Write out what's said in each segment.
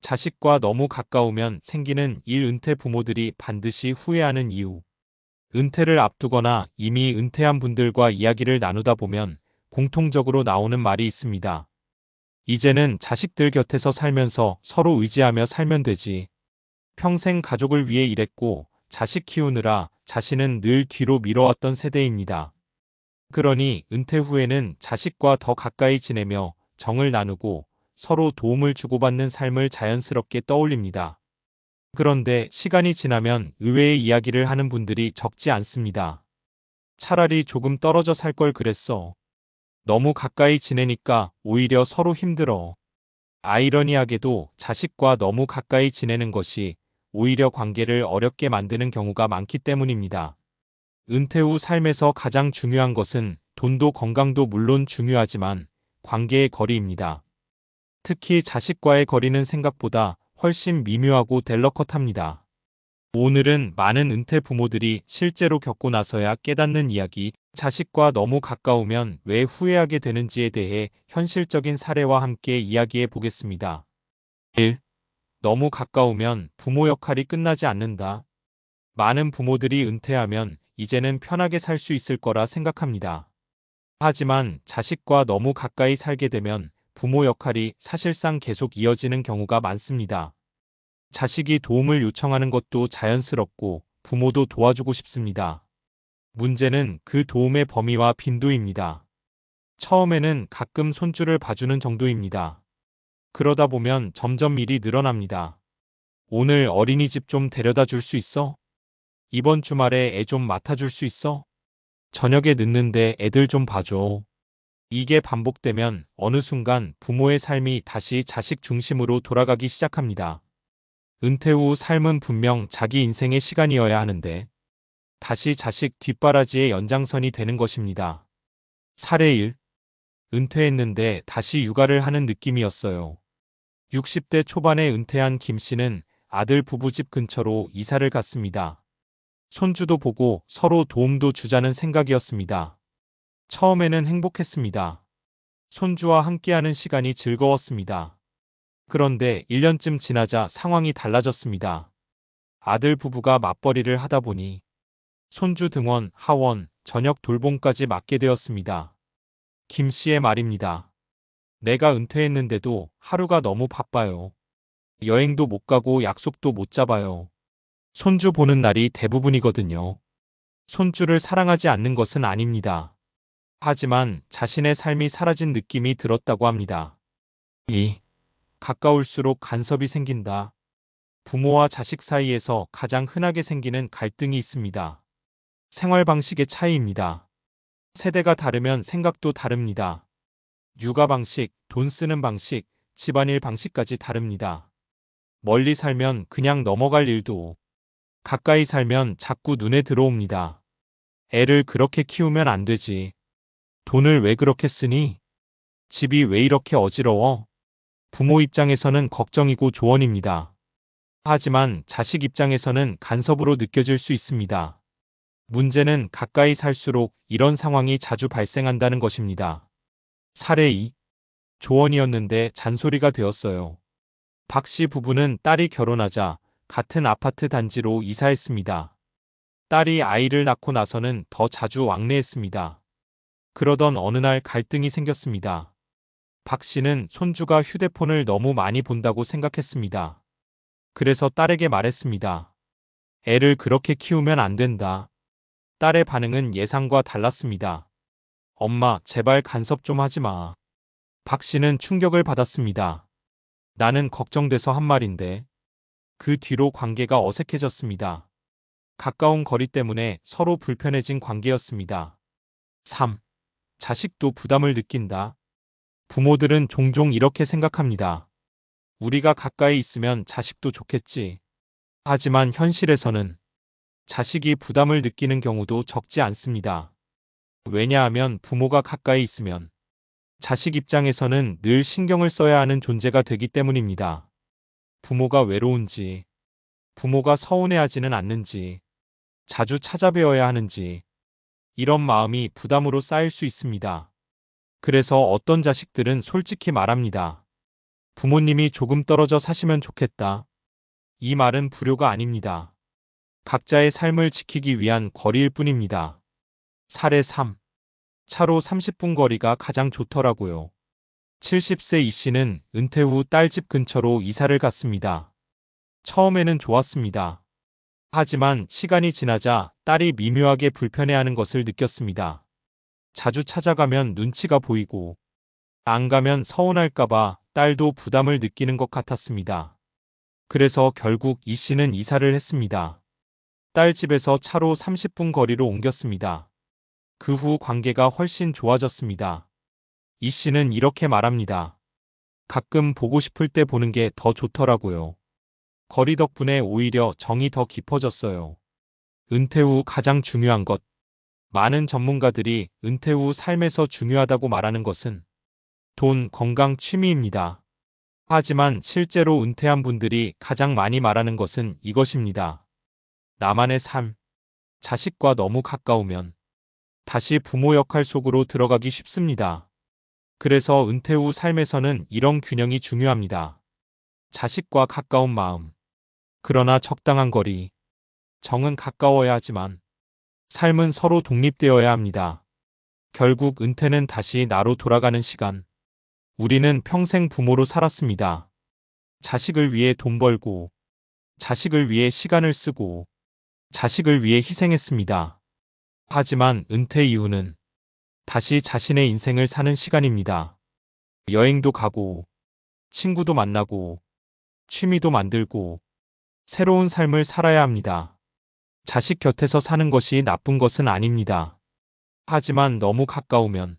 자식과 너무 가까우면 생기는 은퇴 부모들이 반드시 후회하는 이유. 은퇴를 앞두거나 이미 은퇴한 분들과 이야기를 나누다 보면 공통적으로 나오는 말이 있습니다. 이제는 자식들 곁에서 살면서 서로 의지하며 살면 되지. 평생 가족을 위해 일했고 자식 키우느라 자신은 늘 뒤로 미뤄왔던 세대입니다. 그러니 은퇴 후에는 자식과 더 가까이 지내며 정을 나누고 서로 도움을 주고받는 삶을 자연스럽게 떠올립니다. 그런데 시간이 지나면 의외의 이야기를 하는 분들이 적지 않습니다. 차라리 조금 떨어져 살 걸 그랬어. 너무 가까이 지내니까 오히려 서로 힘들어. 아이러니하게도 자식과 너무 가까이 지내는 것이 오히려 관계를 어렵게 만드는 경우가 많기 때문입니다. 은퇴 후 삶에서 가장 중요한 것은 돈도 건강도 물론 중요하지만 관계의 거리입니다. 특히 자식과의 거리는 생각보다 훨씬 미묘하고 델러컷합니다. 오늘은 많은 은퇴 부모들이 실제로 겪고 나서야 깨닫는 이야기, 자식과 너무 가까우면 왜 후회하게 되는지에 대해 현실적인 사례와 함께 이야기해 보겠습니다. 1. 너무 가까우면 부모 역할이 끝나지 않는다. 많은 부모들이 은퇴하면 이제는 편하게 살 수 있을 거라 생각합니다. 하지만 자식과 너무 가까이 살게 되면 부모 역할이 사실상 계속 이어지는 경우가 많습니다. 자식이 도움을 요청하는 것도 자연스럽고 부모도 도와주고 싶습니다. 문제는 그 도움의 범위와 빈도입니다. 처음에는 가끔 손주를 봐주는 정도입니다. 그러다 보면 점점 일이 늘어납니다. 오늘 어린이집 좀 데려다 줄 수 있어? 이번 주말에 애 좀 맡아줄 수 있어? 저녁에 늦는데 애들 좀 봐줘. 이게 반복되면 어느 순간 부모의 삶이 다시 자식 중심으로 돌아가기 시작합니다. 은퇴 후 삶은 분명 자기 인생의 시간이어야 하는데 다시 자식 뒷바라지의 연장선이 되는 것입니다. 사례 1. 은퇴했는데 다시 육아를 하는 느낌이었어요. 60대 초반에 은퇴한 김 씨는 아들 부부집 근처로 이사를 갔습니다. 손주도 보고 서로 도움도 주자는 생각이었습니다. 처음에는 행복했습니다. 손주와 함께하는 시간이 즐거웠습니다. 그런데 1년쯤 지나자 상황이 달라졌습니다. 아들 부부가 맞벌이를 하다 보니 손주 등원, 하원, 저녁 돌봄까지 맡게 되었습니다. 김 씨의 말입니다. 내가 은퇴했는데도 하루가 너무 바빠요. 여행도 못 가고 약속도 못 잡아요. 손주 보는 날이 대부분이거든요. 손주를 사랑하지 않는 것은 아닙니다. 하지만 자신의 삶이 사라진 느낌이 들었다고 합니다. 2. 가까울수록 간섭이 생긴다. 부모와 자식 사이에서 가장 흔하게 생기는 갈등이 있습니다. 생활 방식의 차이입니다. 세대가 다르면 생각도 다릅니다. 육아 방식, 돈 쓰는 방식, 집안일 방식까지 다릅니다. 멀리 살면 그냥 넘어갈 일도 가까이 살면 자꾸 눈에 들어옵니다. 애를 그렇게 키우면 안 되지. 돈을 왜 그렇게 쓰니? 집이 왜 이렇게 어지러워? 부모 입장에서는 걱정이고 조언입니다. 하지만 자식 입장에서는 간섭으로 느껴질 수 있습니다. 문제는 가까이 살수록 이런 상황이 자주 발생한다는 것입니다. 사례 2. 조언이었는데 잔소리가 되었어요. 박 씨 부부는 딸이 결혼하자 같은 아파트 단지로 이사했습니다. 딸이 아이를 낳고 나서는 더 자주 왕래했습니다. 그러던 어느 날 갈등이 생겼습니다. 박 씨는 손주가 휴대폰을 너무 많이 본다고 생각했습니다. 그래서 딸에게 말했습니다. 애를 그렇게 키우면 안 된다. 딸의 반응은 예상과 달랐습니다. 엄마, 제발 간섭 좀 하지 마. 박 씨는 충격을 받았습니다. 나는 걱정돼서 한 말인데. 그 뒤로 관계가 어색해졌습니다. 가까운 거리 때문에 서로 불편해진 관계였습니다. 3. 자식도 부담을 느낀다. 부모들은 종종 이렇게 생각합니다. 우리가 가까이 있으면 자식도 좋겠지. 하지만 현실에서는 자식이 부담을 느끼는 경우도 적지 않습니다. 왜냐하면 부모가 가까이 있으면 자식 입장에서는 늘 신경을 써야 하는 존재가 되기 때문입니다. 부모가 외로운지, 부모가 서운해하지는 않는지, 자주 찾아뵈어야 하는지, 이런 마음이 부담으로 쌓일 수 있습니다. 그래서 어떤 자식들은 솔직히 말합니다. 부모님이 조금 떨어져 사시면 좋겠다. 이 말은 불효가 아닙니다. 각자의 삶을 지키기 위한 거리일 뿐입니다. 사례 3. 차로 30분 거리가 가장 좋더라고요. 70세 이 씨는 은퇴 후 딸 집 근처로 이사를 갔습니다. 처음에는 좋았습니다. 하지만 시간이 지나자 딸이 미묘하게 불편해하는 것을 느꼈습니다. 자주 찾아가면 눈치가 보이고 안 가면 서운할까봐 딸도 부담을 느끼는 것 같았습니다. 그래서 결국 이 씨는 이사를 했습니다. 딸 집에서 차로 30분 거리로 옮겼습니다. 그 후 관계가 훨씬 좋아졌습니다. 이 씨는 이렇게 말합니다. 가끔 보고 싶을 때 보는 게 더 좋더라고요. 거리 덕분에 오히려 정이 더 깊어졌어요. 은퇴 후 가장 중요한 것. 많은 전문가들이 은퇴 후 삶에서 중요하다고 말하는 것은 돈, 건강, 취미입니다. 하지만 실제로 은퇴한 분들이 가장 많이 말하는 것은 이것입니다. 나만의 삶. 자식과 너무 가까우면 다시 부모 역할 속으로 들어가기 쉽습니다. 그래서 은퇴 후 삶에서는 이런 균형이 중요합니다. 자식과 가까운 마음. 그러나 적당한 거리. 정은 가까워야 하지만 삶은 서로 독립되어야 합니다. 결국 은퇴는 다시 나로 돌아가는 시간. 우리는 평생 부모로 살았습니다. 자식을 위해 돈 벌고, 자식을 위해 시간을 쓰고, 자식을 위해 희생했습니다. 하지만 은퇴 이후는 다시 자신의 인생을 사는 시간입니다. 여행도 가고, 친구도 만나고, 취미도 만들고, 새로운 삶을 살아야 합니다. 자식 곁에서 사는 것이 나쁜 것은 아닙니다. 하지만 너무 가까우면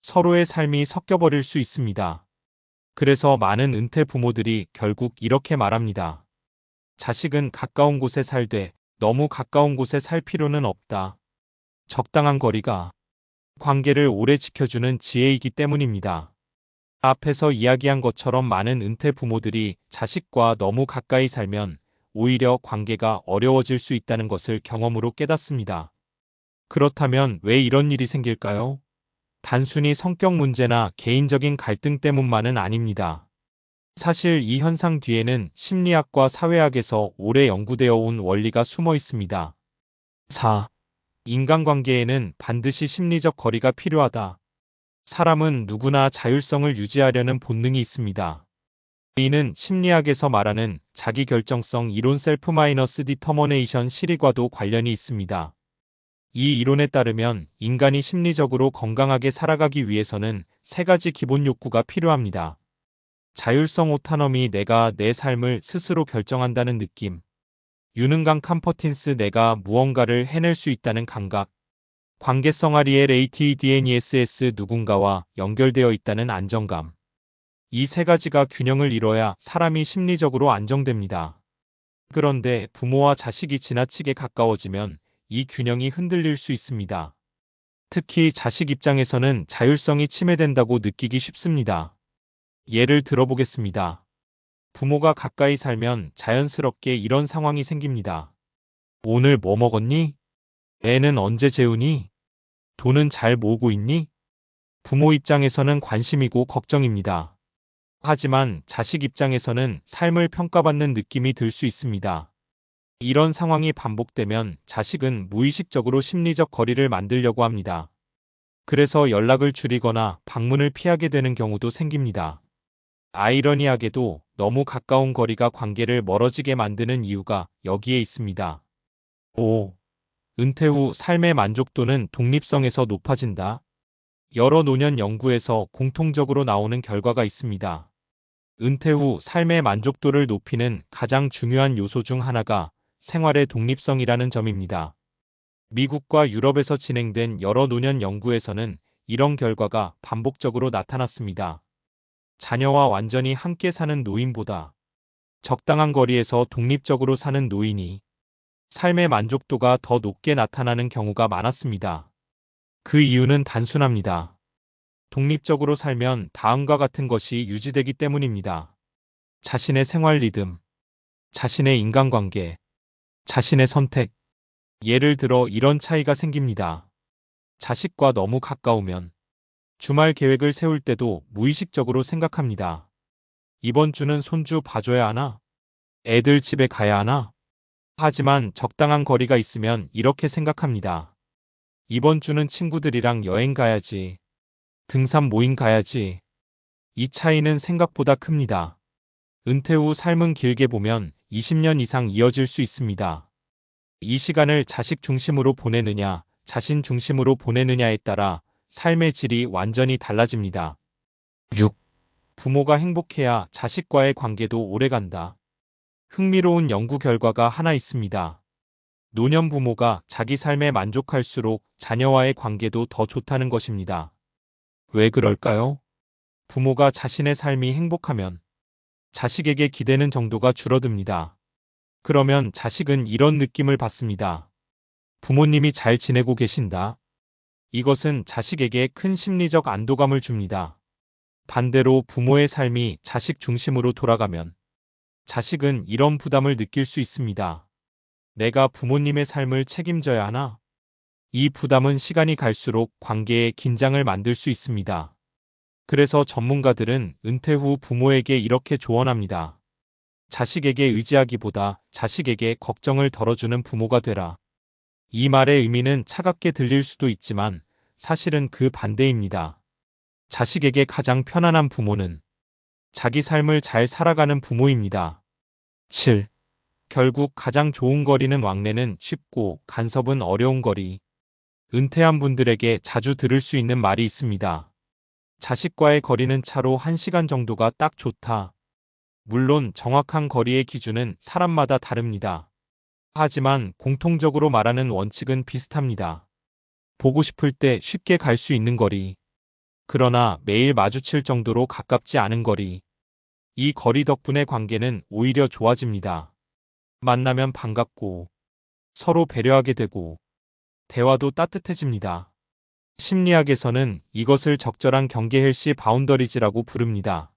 서로의 삶이 섞여버릴 수 있습니다. 그래서 많은 은퇴 부모들이 결국 이렇게 말합니다. 자식은 가까운 곳에 살되 너무 가까운 곳에 살 필요는 없다. 적당한 거리가 관계를 오래 지켜주는 지혜이기 때문입니다. 앞에서 이야기한 것처럼 많은 은퇴 부모들이 자식과 너무 가까이 살면 오히려 관계가 어려워질 수 있다는 것을 경험으로 깨닫습니다. 그렇다면 왜 이런 일이 생길까요? 단순히 성격 문제나 개인적인 갈등 때문만은 아닙니다. 사실 이 현상 뒤에는 심리학과 사회학에서 오래 연구되어 온 원리가 숨어 있습니다. 4. 인간관계에는 반드시 심리적 거리가 필요하다. 사람은 누구나 자율성을 유지하려는 본능이 있습니다. 이는 심리학에서 말하는 자기결정성 이론 셀프-디터머네이션 실익과도 관련이 있습니다. 이 이론에 따르면 인간이 심리적으로 건강하게 살아가기 위해서는 세 가지 기본 욕구가 필요합니다. 자율성 오타너미 내가 내 삶을 스스로 결정한다는 느낌. 유능감 컴퍼틴스 내가 무언가를 해낼 수 있다는 감각. 관계성 RELATEDNESS 누군가와 연결되어 있다는 안정감. 이 세 가지가 균형을 이뤄야 사람이 심리적으로 안정됩니다. 그런데 부모와 자식이 지나치게 가까워지면 이 균형이 흔들릴 수 있습니다. 특히 자식 입장에서는 자율성이 침해된다고 느끼기 쉽습니다. 예를 들어보겠습니다. 부모가 가까이 살면 자연스럽게 이런 상황이 생깁니다. 오늘 뭐 먹었니? 애는 언제 재우니? 돈은 잘 모으고 있니? 부모 입장에서는 관심이고 걱정입니다. 하지만 자식 입장에서는 삶을 평가받는 느낌이 들 수 있습니다. 이런 상황이 반복되면 자식은 무의식적으로 심리적 거리를 만들려고 합니다. 그래서 연락을 줄이거나 방문을 피하게 되는 경우도 생깁니다. 아이러니하게도 너무 가까운 거리가 관계를 멀어지게 만드는 이유가 여기에 있습니다. 5. 은퇴 후 삶의 만족도는 독립성에서 높아진다. 여러 노년 연구에서 공통적으로 나오는 결과가 있습니다. 은퇴 후 삶의 만족도를 높이는 가장 중요한 요소 중 하나가 생활의 독립성이라는 점입니다. 미국과 유럽에서 진행된 여러 노년 연구에서는 이런 결과가 반복적으로 나타났습니다. 자녀와 완전히 함께 사는 노인보다 적당한 거리에서 독립적으로 사는 노인이 삶의 만족도가 더 높게 나타나는 경우가 많았습니다. 그 이유는 단순합니다. 독립적으로 살면 다음과 같은 것이 유지되기 때문입니다. 자신의 생활 리듬, 자신의 인간관계, 자신의 선택. 예를 들어 이런 차이가 생깁니다. 자식과 너무 가까우면 주말 계획을 세울 때도 무의식적으로 생각합니다. 이번 주는 손주 봐줘야 하나? 애들 집에 가야 하나? 하지만 적당한 거리가 있으면 이렇게 생각합니다. 이번 주는 친구들이랑 여행 가야지. 등산 모임 가야지. 이 차이는 생각보다 큽니다. 은퇴 후 삶은 길게 보면 20년 이상 이어질 수 있습니다. 이 시간을 자식 중심으로 보내느냐, 자신 중심으로 보내느냐에 따라 삶의 질이 완전히 달라집니다. 6. 부모가 행복해야 자식과의 관계도 오래간다. 흥미로운 연구 결과가 하나 있습니다. 노년 부모가 자기 삶에 만족할수록 자녀와의 관계도 더 좋다는 것입니다. 왜 그럴까요? 부모가 자신의 삶이 행복하면 자식에게 기대는 정도가 줄어듭니다. 그러면 자식은 이런 느낌을 받습니다. 부모님이 잘 지내고 계신다. 이것은 자식에게 큰 심리적 안도감을 줍니다. 반대로 부모의 삶이 자식 중심으로 돌아가면 자식은 이런 부담을 느낄 수 있습니다. 내가 부모님의 삶을 책임져야 하나? 이 부담은 시간이 갈수록 관계에 긴장을 만들 수 있습니다. 그래서 전문가들은 은퇴 후 부모에게 이렇게 조언합니다. 자식에게 의지하기보다 자식에게 걱정을 덜어주는 부모가 되라. 이 말의 의미는 차갑게 들릴 수도 있지만 사실은 그 반대입니다. 자식에게 가장 편안한 부모는 자기 삶을 잘 살아가는 부모입니다. 7. 결국 가장 좋은 거리는 왕래는 쉽고 간섭은 어려운 거리. 은퇴한 분들에게 자주 들을 수 있는 말이 있습니다. 자식과의 거리는 차로 1시간 정도가 딱 좋다. 물론 정확한 거리의 기준은 사람마다 다릅니다. 하지만 공통적으로 말하는 원칙은 비슷합니다. 보고 싶을 때 쉽게 갈 수 있는 거리. 그러나 매일 마주칠 정도로 가깝지 않은 거리. 이 거리 덕분에 관계는 오히려 좋아집니다. 만나면 반갑고 서로 배려하게 되고 대화도 따뜻해집니다. 심리학에서는 이것을 적절한 경계 헬시 바운더리즈라고 부릅니다.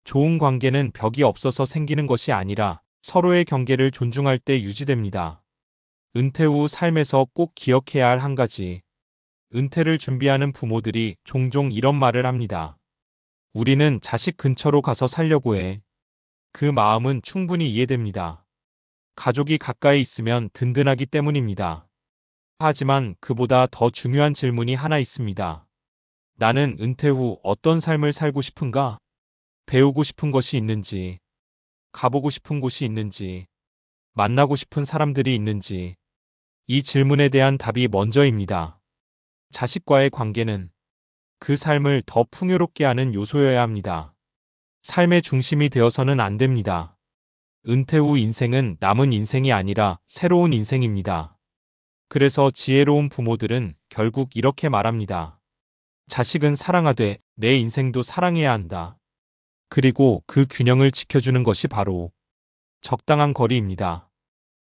좋은 관계는 벽이 없어서 생기는 것이 아니라 서로의 경계를 존중할 때 유지됩니다. 은퇴 후 삶에서 꼭 기억해야 할 한 가지. 은퇴를 준비하는 부모들이 종종 이런 말을 합니다. 우리는 자식 근처로 가서 살려고 해. 그 마음은 충분히 이해됩니다. 가족이 가까이 있으면 든든하기 때문입니다. 하지만 그보다 더 중요한 질문이 하나 있습니다. 나는 은퇴 후 어떤 삶을 살고 싶은가? 배우고 싶은 것이 있는지, 가보고 싶은 곳이 있는지, 만나고 싶은 사람들이 있는지. 이 질문에 대한 답이 먼저입니다. 자식과의 관계는 그 삶을 더 풍요롭게 하는 요소여야 합니다. 삶의 중심이 되어서는 안 됩니다. 은퇴 후 인생은 남은 인생이 아니라 새로운 인생입니다. 그래서 지혜로운 부모들은 결국 이렇게 말합니다. 자식은 사랑하되 내 인생도 사랑해야 한다. 그리고 그 균형을 지켜주는 것이 바로 적당한 거리입니다.